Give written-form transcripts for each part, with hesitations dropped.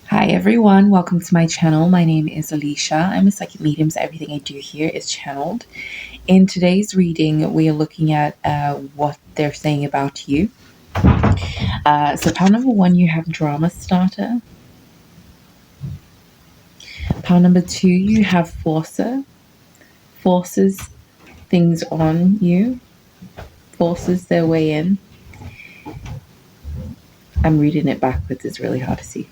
Hi everyone, welcome to my channel. My name is Elishea. I'm a psychic medium, so everything I do here is channeled. In today's reading, we are looking at what they're saying about you. So pile number one, you have drama starter. Pile number two, you have forcer. Forces things on you. Forces their way in. I'm reading it backwards, it's really hard to see.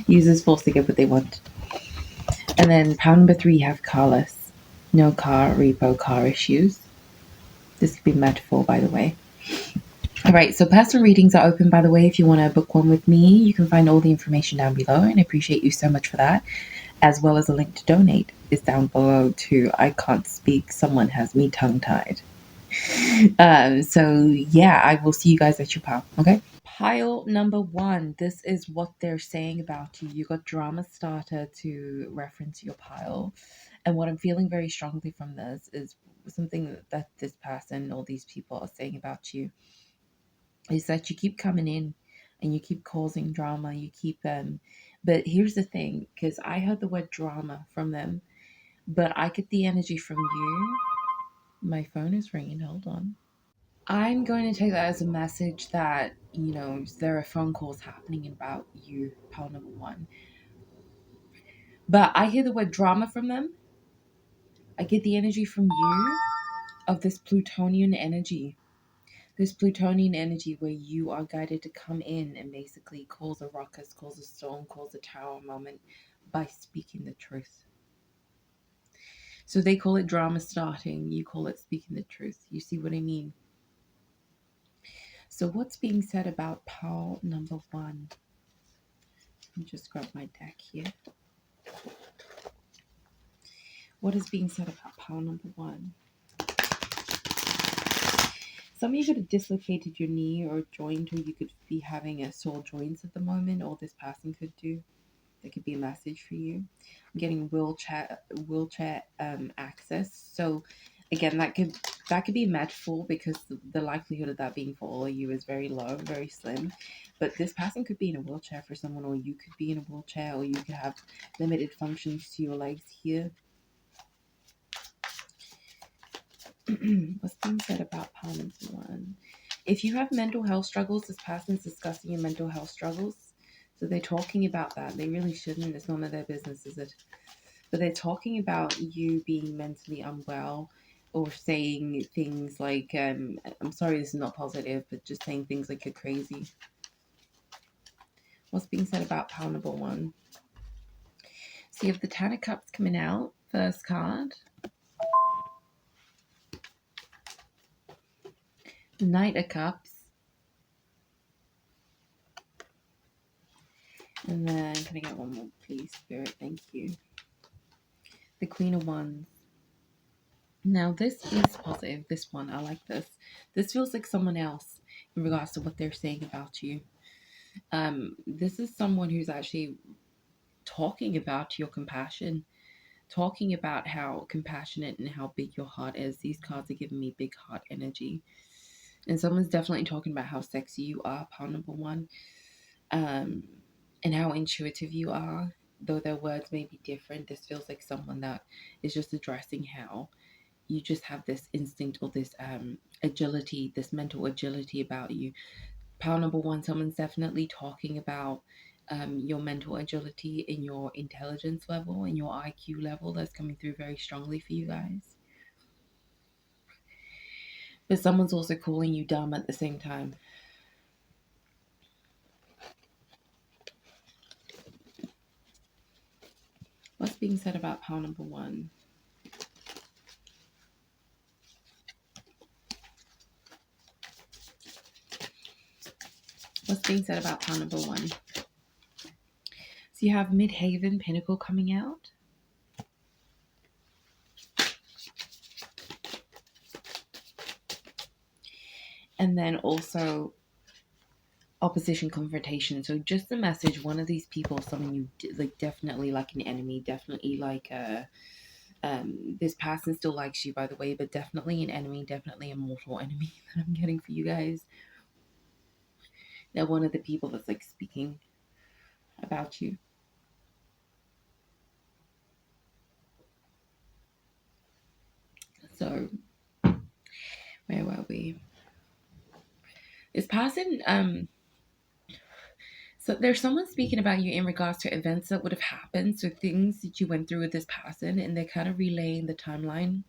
Users force to get what they want. And then pile number three, you have carless. No car, repo, car issues. This could be metaphor, by the way. All right, so personal readings are open, by the way. If you want to book one with me, you can find all the information down below, and I appreciate you so much for that, as well as a link to donate is down below too. I can't speak. Someone has me tongue-tied. So yeah, I will see you guys at your pile, okay? Pile number one, this is what they're saying about you. You got drama starter to reference your pile. And what I'm feeling very strongly from this is something that this person or these people are saying about you is that you keep coming in and you keep causing drama. You keep but here's the thing, because I heard the word drama from them, but I get the energy from you. My phone is ringing. Hold on. I'm going to take that as a message that, there are phone calls happening about you, pile number one. But I hear the word drama from them. I get the energy from you of this Plutonian energy. This Plutonian energy where you are guided to come in and basically cause a ruckus, cause a storm, cause a tower moment by speaking the truth. So they call it drama starting. You call it speaking the truth. You see what I mean? So what's being said about pile number one? Let me just grab my deck here. What is being said about pile number one? Some of you could have dislocated your knee or joint, or you could be having a sore joints at the moment, or this person could do. That could be a message for you. I'm getting wheelchair access. So again, that could be a metaphor, because the likelihood of that being for all of you is very low, very slim. But this person could be in a wheelchair for someone, or you could be in a wheelchair, or you could have limited functions to your legs here. What's being said about pile number one? If you have mental health struggles, this person's discussing your mental health struggles. So they're talking about that. They really shouldn't. It's none of their business, is it? But they're talking about you being mentally unwell, or saying things like, I'm sorry, this is not positive, but just saying things like you're crazy. What's being said about pile number one? So you have the Ten of Cups coming out, first card. The Knight of Cups. And then, can I get one more, please, Spirit? Thank you. The Queen of Wands. Now, this is positive. This one, I like this. This feels like someone else in regards to what they're saying about you. This is someone who's actually talking about your compassion, talking about how compassionate and how big your heart is. These cards are giving me big heart energy. And someone's definitely talking about how sexy you are, pile number one, and how intuitive you are. Though their words may be different, this feels like someone that is just addressing how you just have this instinct, or this agility, this mental agility about you. Pile number one, someone's definitely talking about your mental agility and your intelligence level and your IQ level. That's coming through very strongly for you guys. But someone's also calling you dumb at the same time. What's being said about pile number one? What's being said about pile number one? So you have Midhaven Pinnacle coming out. And then also opposition confrontation. So just the message, one of these people, someone you like, definitely like an enemy, definitely like this person still likes you, by the way, but definitely an enemy, definitely a mortal enemy that I'm getting for you guys. They're one of the people that's like speaking about you. So, where were we? Is passing so there's someone speaking about you in regards to events that would have happened, so things that you went through with this person, and they're kind of relaying the timeline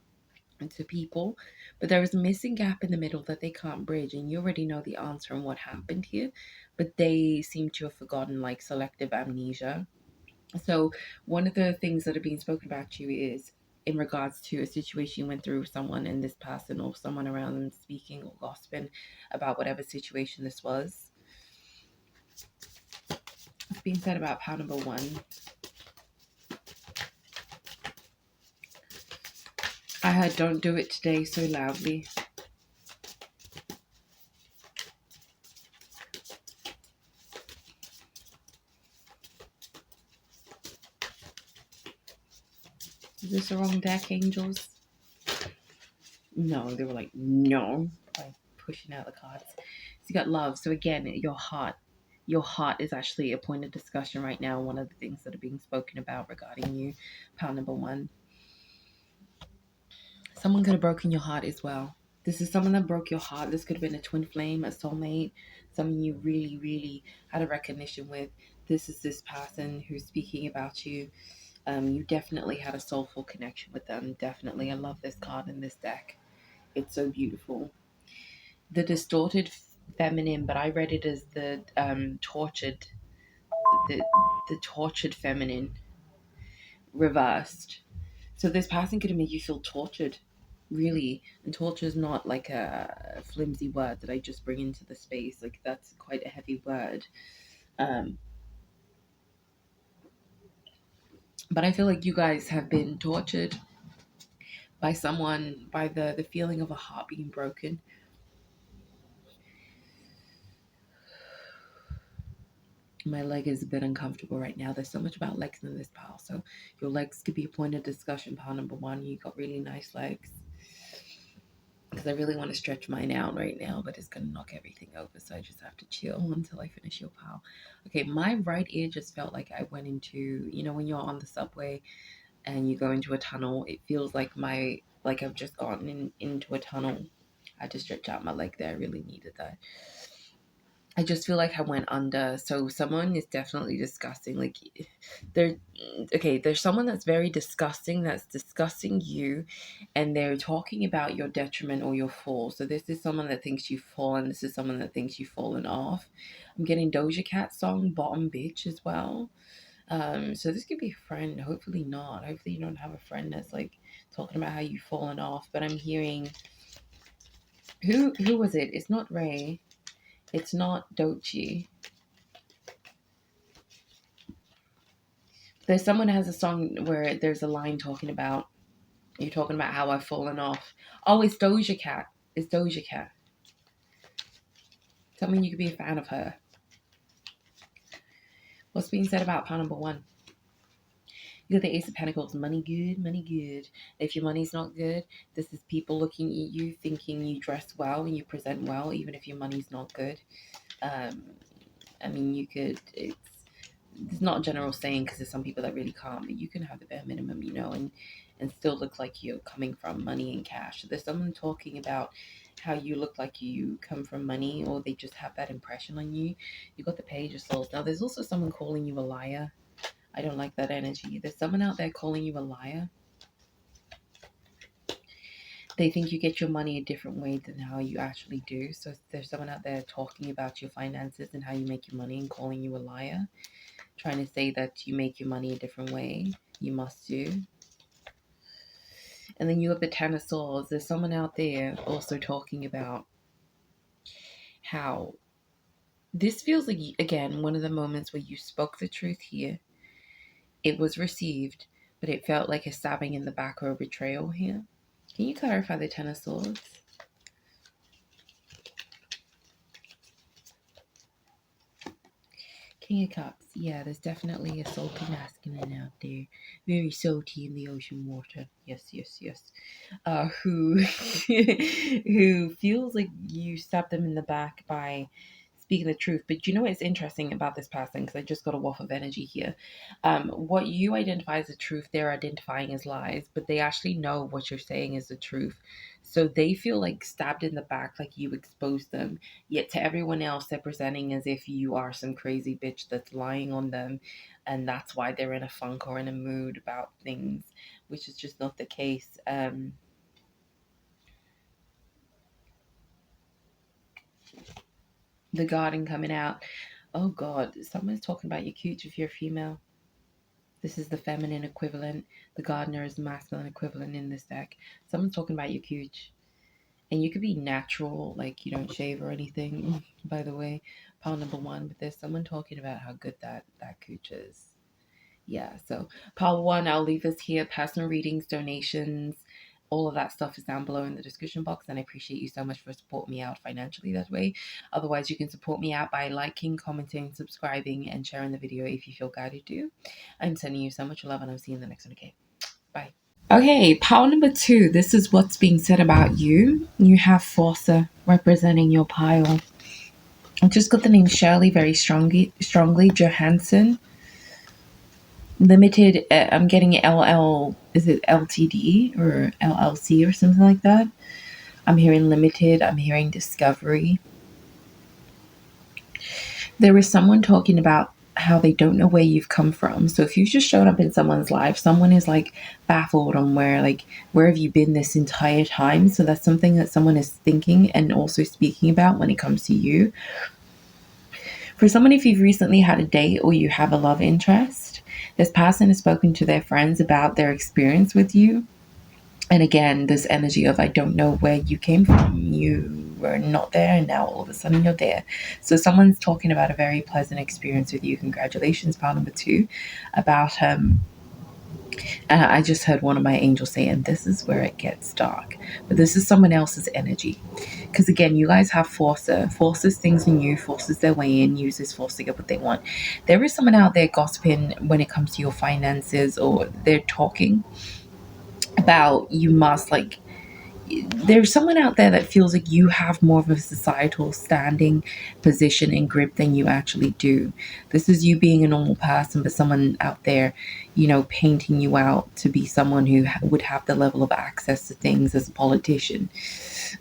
to people, but there is a missing gap in the middle that they can't bridge, and you already know the answer and what happened here, but they seem to have forgotten, like selective amnesia. So one of the things that are being spoken about to you is in regards to a situation you went through with someone, and this person or someone around them speaking or gossiping about whatever situation this was. It's being said about pound number one. I heard don't do it today so loudly. Is this the wrong deck, angels? No, they were like, no, by pushing out the cards. So you got love. So again, your heart. Your heart is actually a point of discussion right now. One of the things that are being spoken about regarding you, pound number one. Someone could have broken your heart as well. This is someone that broke your heart. This could have been a twin flame, a soulmate, someone you really, really had a recognition with. This is this person who's speaking about you. You definitely had a soulful connection with them. Definitely. I love this card in this deck. It's so beautiful. The distorted feminine, but I read it as the the, the tortured feminine reversed. So this person could have made you feel tortured, really. And torture is not like a flimsy word that I just bring into the space. Like that's quite a heavy word. But I feel like you guys have been tortured by someone, by the feeling of a heart being broken. My leg is a bit uncomfortable right now. There's so much about legs in this pile. So your legs could be a point of discussion. Pile number one, you got really nice legs. Because I really want to stretch mine out right now, but it's going to knock everything over. So I just have to chill until I finish your pile. Okay, my right ear just felt like I went into, when you're on the subway and you go into a tunnel, it feels like I've just gotten into a tunnel. I had to stretch out my leg there. I really needed that. I just feel like I went under. So someone is definitely disgusting. Like, there's someone that's very disgusting, that's discussing you, and they're talking about your detriment or your fall. So this is someone that thinks you've fallen. This is someone that thinks you've fallen off. I'm getting Doja Cat song Bottom Bitch as well. So this could be a friend. Hopefully not. Hopefully you don't have a friend that's like talking about how you've fallen off. But I'm hearing, who was it? It's not Ray. It's not Dochi. There's someone that has a song where there's a line talking about, you're talking about how I've fallen off. Oh, it's Doja Cat. It's Doja Cat. Tell me you could be a fan of her. What's being said about pound number one? You got the Ace of Pentacles. Money good, money good. If your money's not good, this is people looking at you thinking you dress well and you present well, even if your money's not good. I mean, it's not a general saying because there's some people that really can't, but you can have the bare minimum, and still look like you're coming from money and cash. So there's someone talking about how you look like you come from money, or they just have that impression on you. You got the Page of Swords. Now there's also someone calling you a liar. I don't like that energy. There's someone out there calling you a liar. They think you get your money a different way than how you actually do. So there's someone out there talking about your finances and how you make your money and calling you a liar, trying to say that you make your money a different way. You must do. And then you have the Ten of Swords. There's someone out there also talking about how this feels like, again, one of the moments where you spoke the truth here. It was received, but it felt like a stabbing in the back or a betrayal here. Can you clarify the Ten of Swords? King of Cups. Yeah, there's definitely a salty masculine out there. Very salty in the ocean water. Yes, yes, yes. Who who feels like you stabbed them in the back by speaking the truth. But you know what's interesting about this person, because I just got a waft of energy here. What you identify as the truth, they're identifying as lies, but they actually know what you're saying is the truth. So they feel like stabbed in the back, like you exposed them. Yet to everyone else, they're presenting as if you are some crazy bitch that's lying on them. And that's why they're in a funk or in a mood about things, which is just not the case. The garden coming out. Oh God, someone's talking about your cooch if you're a female. This is the feminine equivalent. The gardener is the masculine equivalent in this deck. Someone's talking about your cooch. And you could be natural, like you don't shave or anything, by the way. Pile number one, but there's someone talking about how good that cooch is. Yeah, so pile one, I'll leave this here. Personal readings, donations, all of that stuff is down below in the description box. And I appreciate you so much for supporting me out financially that way. Otherwise, you can support me out by liking, commenting, subscribing, and sharing the video if you feel guided to. I'm sending you so much love, and I'll see you in the next one. Okay, bye. Okay, pile number two. This is what's being said about you. You have Forza representing your pile. I just got the name Shirley very strongly. Johansson. Limited, I'm getting LL, is it LTD or LLC or something like that? I'm hearing limited, I'm hearing discovery. There is someone talking about how they don't know where you've come from. So if you've just shown up in someone's life, someone is like baffled on where have you been this entire time? So that's something that someone is thinking and also speaking about when it comes to you. For someone, if you've recently had a date or you have a love interest, this person has spoken to their friends about their experience with you. And again, this energy of I don't know where you came from. You were not there, and now all of a sudden you're there. So someone's talking about a very pleasant experience with you. Congratulations, pile number two. About I just heard one of my angels say, and this is where it gets dark. But this is someone else's energy. Because again, you guys have Forza. Forces things in you, forces their way in, uses force to get what they want. There is someone out there gossiping when it comes to your finances, or they're talking about you must there's someone out there that feels like you have more of a societal standing, position, and grip than you actually do. This is you being a normal person, but someone out there, painting you out to be someone who would have the level of access to things as a politician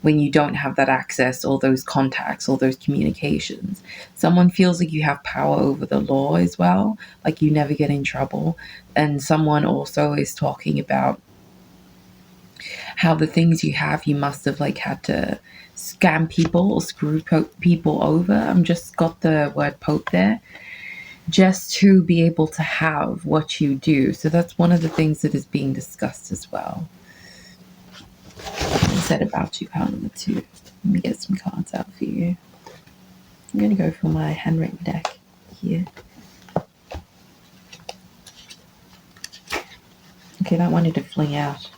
when you don't have that access or those contacts or those communications. Someone feels like you have power over the law as well, like you never get in trouble. And someone also is talking about how the things you have, you must have had to scam people or screw people over. I'm just got the word Pope there, just to be able to have what you do. So that's one of the things that is being discussed as well. I said about you, pile number two. Let me get some cards out for you. I'm going to go for my handwritten deck here. Okay, that wanted to fling out.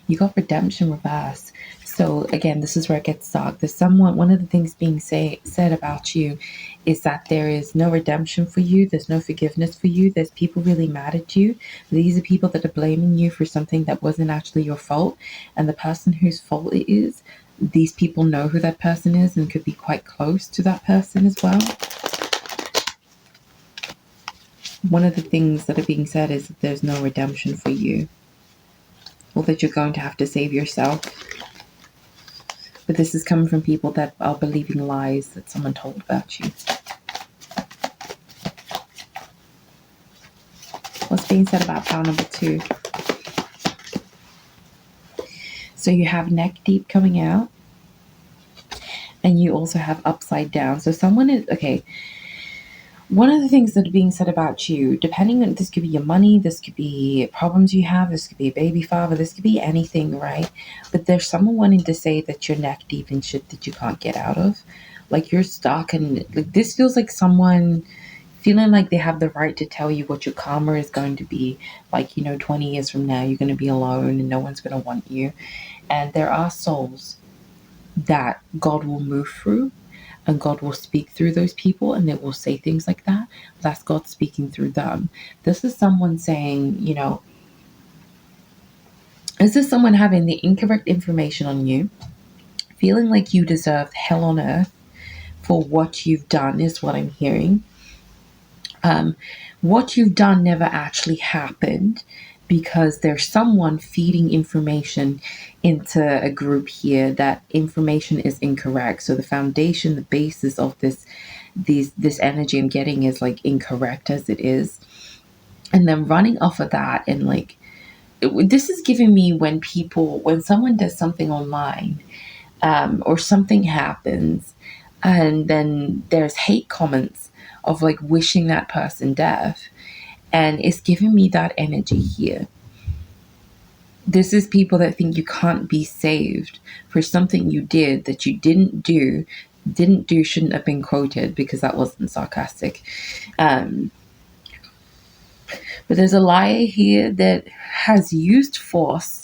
You got redemption reverse. So again, this is where it gets dark. There's one of the things being said about you is that there is no redemption for you. There's no forgiveness for you. There's people really mad at you. These are people that are blaming you for something that wasn't actually your fault. And the person whose fault it is, these people know who that person is and could be quite close to that person as well. One of the things that are being said is that there's no redemption for you, or that you're going to have to save yourself. But this is coming from people that are believing lies that someone told about you. What's being said about pile number two? So you have neck deep coming out, and you also have upside down. So someone is, okay, one of the things that are being said about you, depending on, this could be your money, this could be problems you have, this could be a baby father, this could be anything, right? But there's someone wanting to say that you're neck deep in shit that you can't get out of. Like you're stuck, and this feels like someone feeling like they have the right to tell you what your karma is going to be. 20 years from now, you're going to be alone and no one's going to want you. And there are souls that God will move through, and God will speak through those people, and they will say things like that. That's God speaking through them. This is someone saying, this is someone having the incorrect information on you, feeling like you deserve hell on earth for what you've done, is what I'm hearing. What you've done never actually happened, because there's someone feeding information into a group here that information is incorrect. So the foundation, the basis of this energy I'm getting is like incorrect as it is. And then running off of that, and like, this is giving me when someone does something online, or something happens, and then there's hate comments of like wishing that person death, and it's giving me that energy here. This is people that think you can't be saved for something you did that you didn't do. Shouldn't have been quoted, because that wasn't sarcastic. But there's a liar here that has used force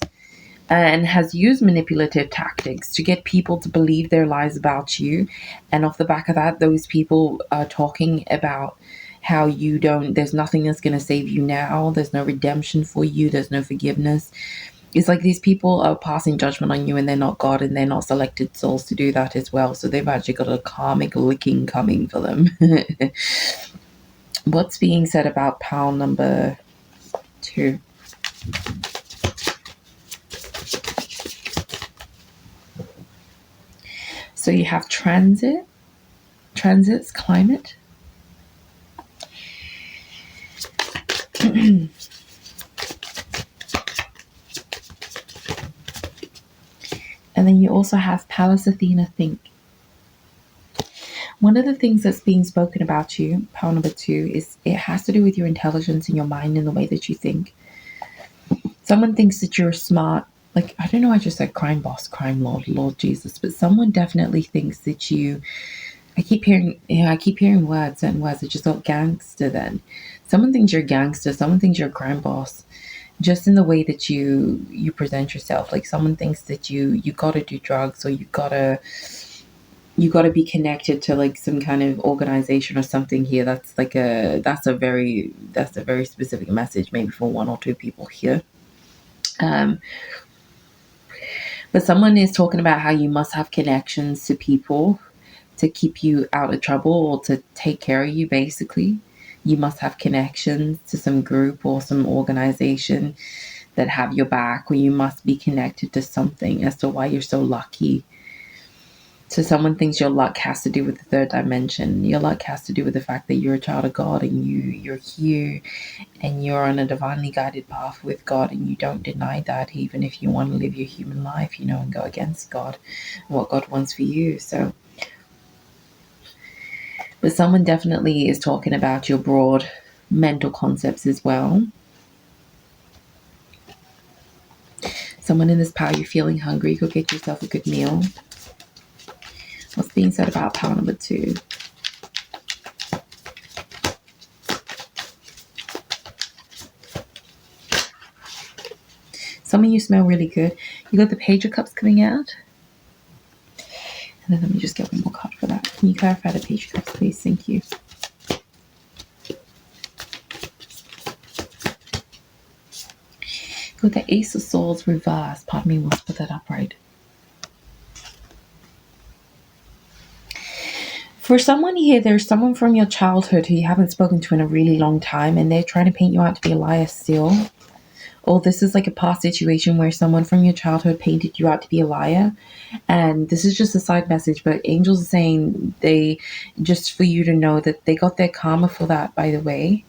and has used manipulative tactics to get people to believe their lies about you. And off the back of that, those people are talking about how there's nothing that's going to save you now. There's no redemption for you. There's no forgiveness. It's like these people are passing judgment on you, and they're not God, and they're not selected souls to do that as well. So they've actually got a karmic licking coming for them. What's being said about pile number 2? So you have transits, climate. And then you also have Pallas Athena, think. One of the things that's being spoken about you, pile number 2, is it has to do with your intelligence and your mind and the way that you think. Someone thinks that you're smart. Like, I don't know, I just said crime boss, crime lord, Lord Jesus, but someone definitely thinks that I keep hearing certain words that just got gangster then. Someone thinks you're a gangster, someone thinks you're a crime boss, just in the way that you present yourself. Like, someone thinks that you gotta do drugs, or you gotta be connected to like some kind of organization or something here. That's a very specific message, maybe for 1 or 2 people here. But someone is talking about how you must have connections to people to keep you out of trouble, or to take care of you, basically. You must have connections to some group or some organization that have your back, or you must be connected to something as to why you're so lucky. So someone thinks your luck has to do with the 3rd dimension. Your luck has to do with the fact that you're a child of God, and you're here, and you're on a divinely guided path with God, and you don't deny that, even if you want to live your human life, and go against God, what God wants for you. So, but someone definitely is talking about your broad mental concepts as well. Someone in this power, you're feeling hungry, go get yourself a good meal. What's being said about pile number 2? Some of you smell really good. You got the Page of Cups coming out. And then let me just get one more card for that. Can you clarify the Page of Cups, please? Thank you. Got the Ace of Swords reversed. Pardon me, let's put that up right. For someone here, there's someone from your childhood who you haven't spoken to in a really long time, and they're trying to paint you out to be a liar still. Or this is like a past situation where someone from your childhood painted you out to be a liar. And this is just a side message, but angels are saying just for you to know that they got their karma for that, by the way.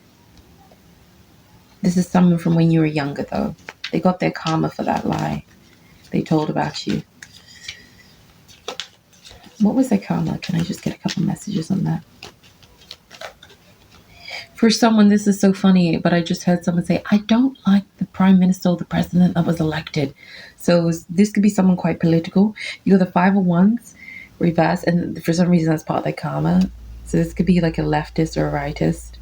This is someone from when you were younger, though. They got their karma for that lie they told about you. What was their karma? Can I just get a couple messages on that? For someone, this is so funny, but I just heard someone say, I don't like the prime minister or the president that was elected. So this could be someone quite political. You got the 5 of Wands reverse, and for some reason that's part of their karma. So this could be like a leftist or a rightist,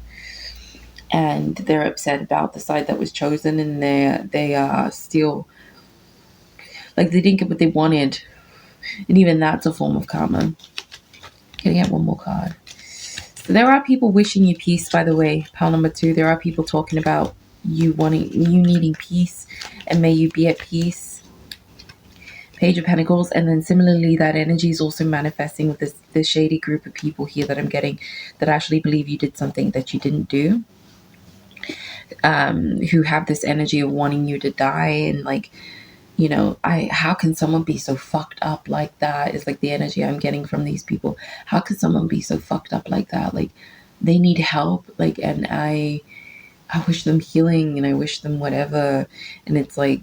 and they're upset about the side that was chosen, and they are still, like, they didn't get what they wanted. And even that's a form of karma. Can I get one more card? So there are people wishing you peace, by the way, pile number 2. There are people talking about you needing peace, and may you be at peace. Page of Pentacles, and then similarly that energy is also manifesting with this shady group of people here that I'm getting, that actually believe you did something that you didn't do, who have this energy of wanting you to die. And like, you know, how can someone be so fucked up like that, is like the energy I'm getting from these people. How could someone be so fucked up like that? Like, they need help, like, and I wish them healing, and I wish them whatever. And it's like,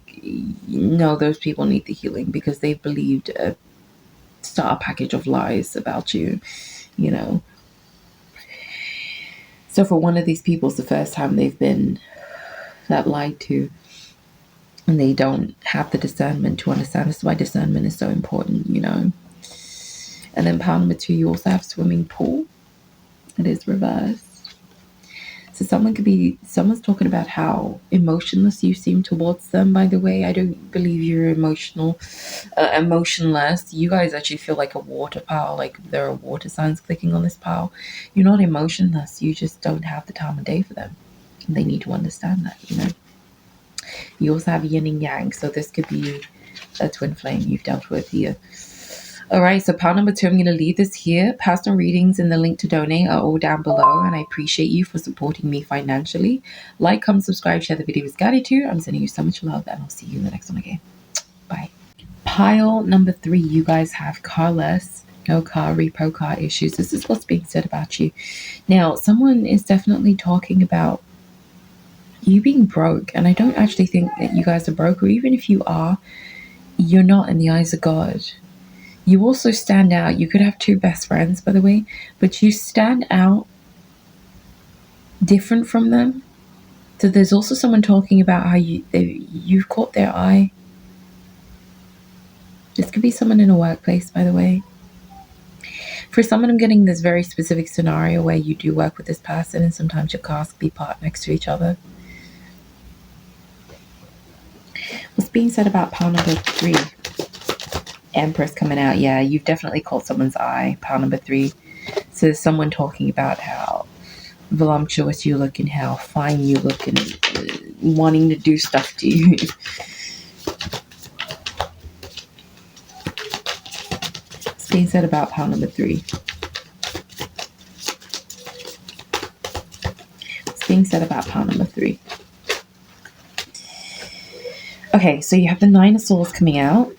no, those people need the healing because they've believed a starter package of lies about you, you know. So for one of these people, it's the first time they've been that lied to, and they don't have the discernment to understand. This is why discernment is so important, you know. And then pile number 2, you also have swimming pool. It is reversed. So someone's talking about how emotionless you seem towards them, by the way. I don't believe you're emotionless. You guys actually feel like a water pile, like there are water signs clicking on this pile. You're not emotionless. You just don't have the time of day for them. And they need to understand that, you know. You also have yin and yang, so this could be a twin flame you've dealt with here. All right, so pile number 2, I'm going to leave this here. Personal readings and the link to donate are all down below, and I appreciate you for supporting me financially. Like, comment, subscribe, share the video with gratitude. I'm sending you so much love, and I'll see you in the next one again. Bye. Pile number 3, you guys have carless, no car, repo car issues. This is what's being said about you. Now, someone is definitely talking about you being broke, and I don't actually think that you guys are broke, or even if you are, you're not in the eyes of God. You also stand out. You could have 2 best friends, by the way, but you stand out different from them. So there's also someone talking about how you've caught their eye. This could be someone in a workplace, by the way. For someone, I'm getting this very specific scenario where you do work with this person, and sometimes your cars can be parked next to each other. What's being said about pile number 3? Empress coming out. Yeah, you've definitely caught someone's eye. Pile number 3. So there's someone talking about how voluptuous you look and how fine you look, and wanting to do stuff to you. What's being said about pile number 3? What's being said about pile number 3? Okay, so you have the 9 of Swords coming out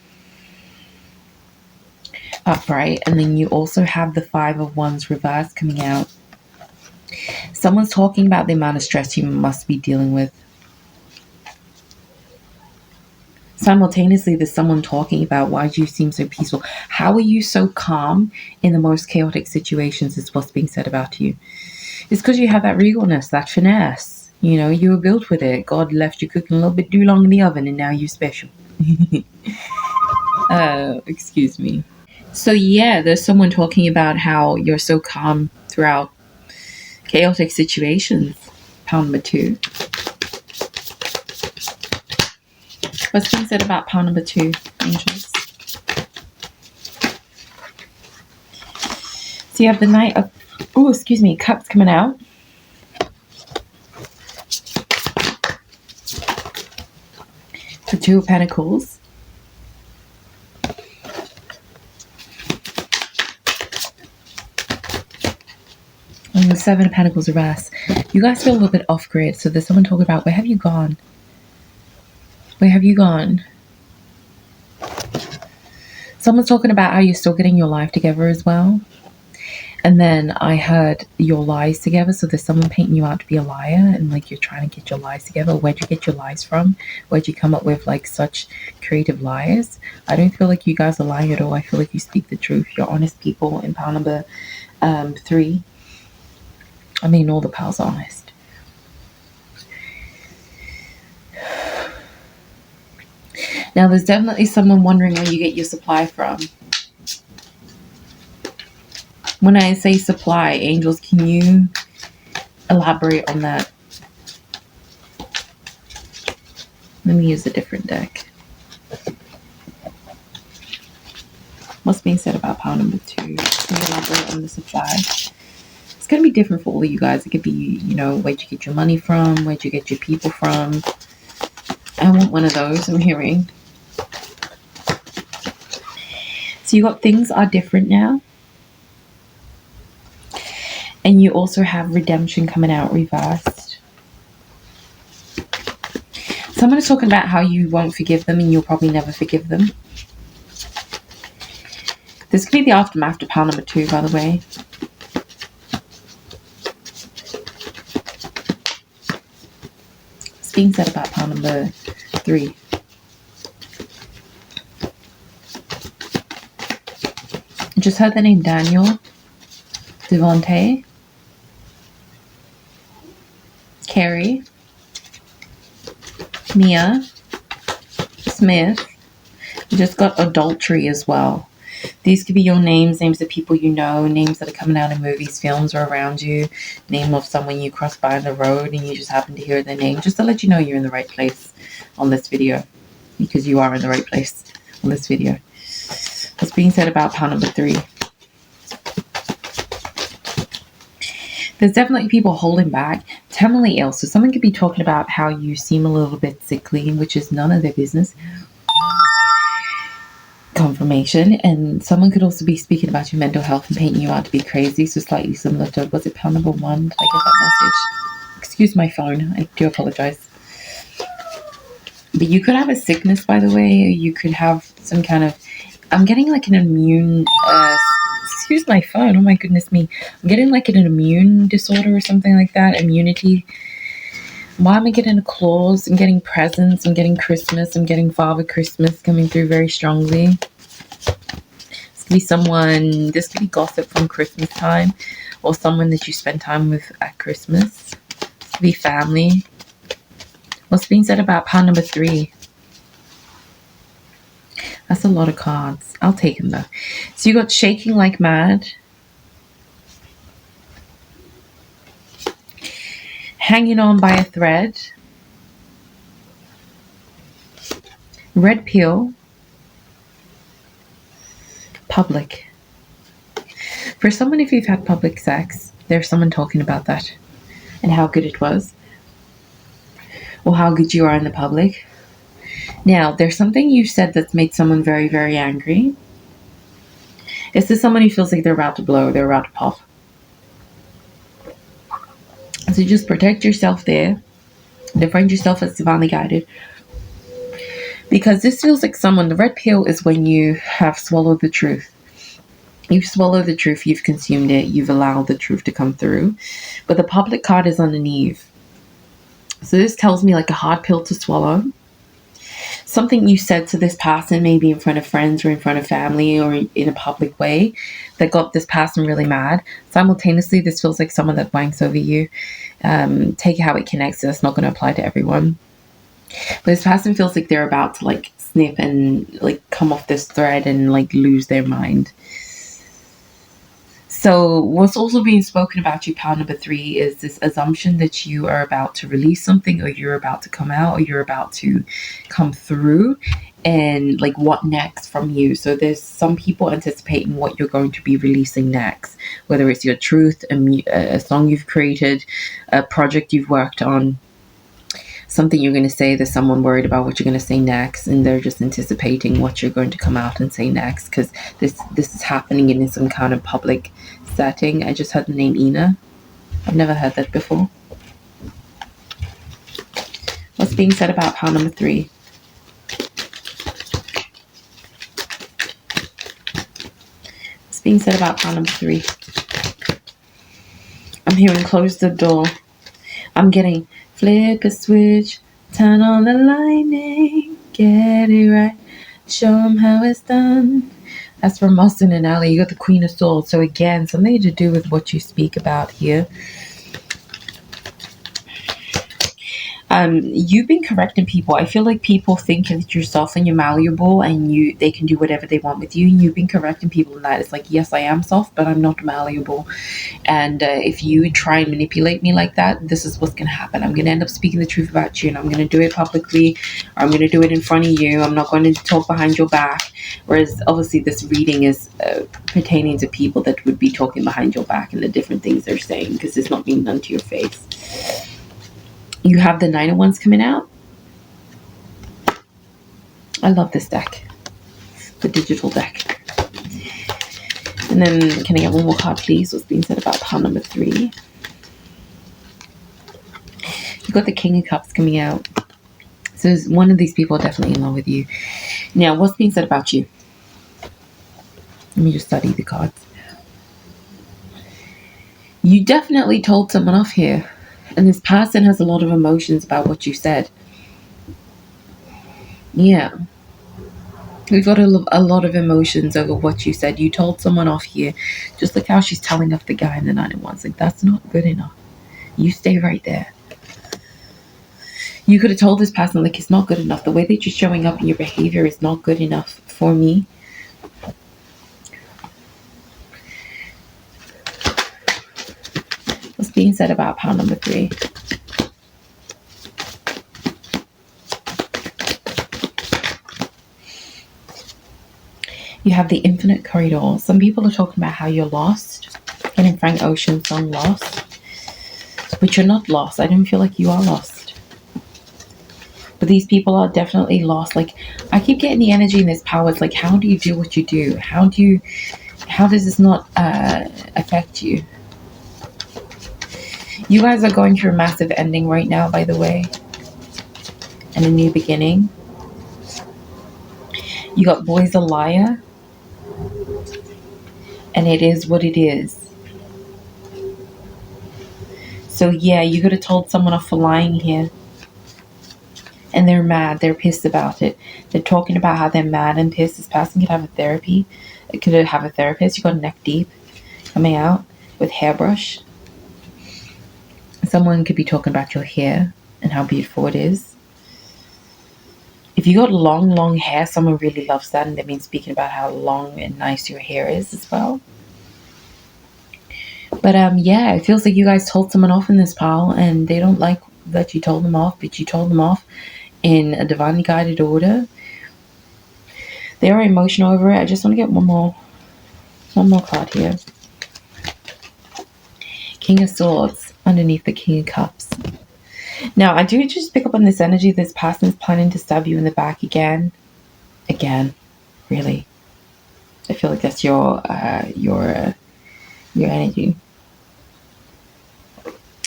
upright, and then you also have the 5 of Wands reversed coming out. Someone's talking about the amount of stress you must be dealing with. Simultaneously, there's someone talking about why do you seem so peaceful? How are you so calm in the most chaotic situations, is what's being said about you. It's because you have that regalness, that finesse. You know, you were built with it. God left you cooking a little bit too long in the oven, and now you're special. Excuse me. So yeah, there's someone talking about how you're so calm throughout chaotic situations. Pile number 2. What's being said about pile number 2, angels? So you have the Knight of, Cups coming out. The 2 of Pentacles. And the 7 of Pentacles reverse. You guys feel a little bit off grid. So there's someone talking about, where have you gone? Where have you gone? Someone's talking about how you're still getting your life together as well. And then I heard your lies together. So there's someone painting you out to be a liar, and like you're trying to get your lies together. Where'd you get your lies from? Where'd you come up with like such creative lies? I don't feel like you guys are lying at all. I feel like you speak the truth. You're honest people in pile number 3. I mean, all the piles are honest. Now, there's definitely someone wondering where you get your supply from. When I say supply, angels, can you elaborate on that? Let me use a different deck. What's being said about pile number 2? Can you elaborate on the supply? It's going to be different for all of you guys. It could be, you know, where'd you get your money from? Where'd you get your people from? I want one of those, I'm hearing. So you got things are different now. And you also have redemption coming out reversed. Someone is talking about how you won't forgive them and you'll probably never forgive them. This could be the aftermath to pile number 2, by the way. What's being said about pile number 3? I just heard the name Daniel, Devontae, Carrie, Mia, Smith. You just got adultery as well. These could be your names of people you know, names that are coming out in movies, films, or around you, name of someone you cross by on the road and you just happen to hear their name, just to let you know you're in the right place on this video, because you are in the right place on this video. What's being said about pile number 3? There's definitely people holding back, terminally ill. So someone could be talking about how you seem a little bit sickly, which is none of their business. Confirmation. And someone could also be speaking about your mental health and painting you out to be crazy. So slightly similar to, was it pile number 1? Did I get that message? Excuse my phone. I do apologize. But you could have a sickness, by the way. You could have some kind of, I'm getting like an immune, excuse my phone. Oh my goodness me. I'm getting like an immune disorder or something like that. Immunity. Why am I getting a clause? I'm getting presents. I'm getting Christmas. I'm getting Father Christmas coming through very strongly. This could be someone, this could be gossip from Christmas time, or someone that you spend time with at Christmas. This could be family. What's being said about pile number 3? That's a lot of cards. I'll take them though. So you got shaking like mad. Hanging on by a thread. Red pill. Public. For someone, if you've had public sex, there's someone talking about that and how good it was, or how good you are in the public. Now, there's something you said that's made someone very, very angry. This is someone who feels like they're about to blow, they're about to pop. So just protect yourself there. Defend yourself as divinely guided. Because this feels like someone, the red pill is when you have swallowed the truth. You've swallowed the truth, you've consumed it, you've allowed the truth to come through. But the public card is underneath. So this tells me like a hard pill to swallow. Something you said to this person, maybe in front of friends or in front of family or in a public way, that got this person really mad. Simultaneously, this feels like someone that wanks over you. Take how it connects. That's not going to apply to everyone. But this person feels like they're about to like snip and like come off this thread and like lose their mind. So what's also being spoken about you, pile number 3, is this assumption that you are about to release something, or you're about to come out, or you're about to come through, and like what next from you. So there's some people anticipating what you're going to be releasing next, whether it's your truth, a song you've created, a project you've worked on, something you're going to say. There's someone worried about what you're going to say next, and they're just anticipating what you're going to come out and say next, because this is happening in some kind of public setting. I just heard the name Ina. I've never heard that before. What's being said about pile number 3? What's being said about pile number 3? I'm hearing close the door. I'm getting flip a switch, turn on the lightning, get it right, show them how it's done. That's from Austin and Ali. You got the Queen of Swords. So again, something to do with what you speak about here. You've been correcting people. I feel like people think that you're soft and you're malleable and they can do whatever they want with you. And you've been correcting people in that. It's like, yes, I am soft, but I'm not malleable. And if you try and manipulate me like that, this is what's going to happen. I'm going to end up speaking the truth about you, and I'm going to do it publicly, or I'm going to do it in front of you. I'm not going to talk behind your back. Whereas obviously this reading is pertaining to people that would be talking behind your back and the different things they're saying, because it's not being done to your face. You have the 9 of Wands coming out. I love this deck. The digital deck. And then can I get one more card, please? What's being said about pile number 3? You've got the King of Cups coming out. So one of these people are definitely in love with you. Now, what's being said about you? Let me just study the cards. You definitely told someone off here. And this person has a lot of emotions about what you said. Yeah. We've got a lot of emotions over what you said. You told someone off here. Just like how she's telling off the guy in the 9 of Wands. Like, that's not good enough. You stay right there. You could have told this person, like, it's not good enough. The way that you're showing up in your behavior is not good enough for me. What's being said about pile number 3? You have the Infinite Corridor. Some people are talking about how you're lost. Getting Frank Ocean's song Lost. But you're not lost. I don't feel like you are lost. But these people are definitely lost. Like, I keep getting the energy in this power. It's like, how do you do what you do? How does this not affect you? You guys are going through a massive ending right now, by the way. And a new beginning. You got Boy's a Liar. And it is what it is. So yeah, you could have told someone off for lying here. And they're mad. They're pissed about it. They're talking about how they're mad and pissed. This person could have a therapy. It could have a therapist. You got Neck Deep coming out with hairbrush. Someone could be talking about your hair and how beautiful it is. If you got long hair, someone really loves that. And they've been speaking about how long and nice your hair is as well. But yeah, it feels like you guys told someone off in this pile. And they don't like that you told them off. But you told them off in a divinely guided order. They are emotional over it. I just want to get one more card here. King of Swords underneath the King of Cups. Now, I do just pick up on this energy. This person's planning to stab you in the back again. Again. Really. I feel like that's your energy.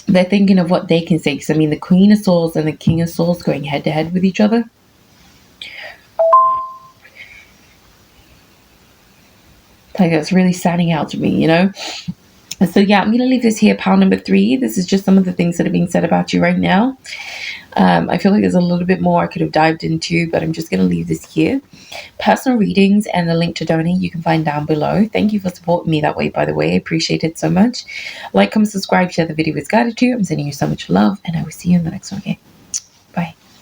They're thinking of what they can say. Because, I mean, the Queen of Swords and the King of Swords going head to head with each other. Like, that's really standing out to me, you know? So yeah, I'm going to leave this here, pile number 3. This is just some of the things that are being said about you right now. I feel like there's a little bit more I could have dived into, but I'm just going to leave this here. Personal readings and the link to donate you can find down below. Thank you for supporting me that way, by the way. I appreciate it so much. Like, comment, subscribe, share the video with gratitude. I'm sending you so much love, and I will see you in the next one, okay?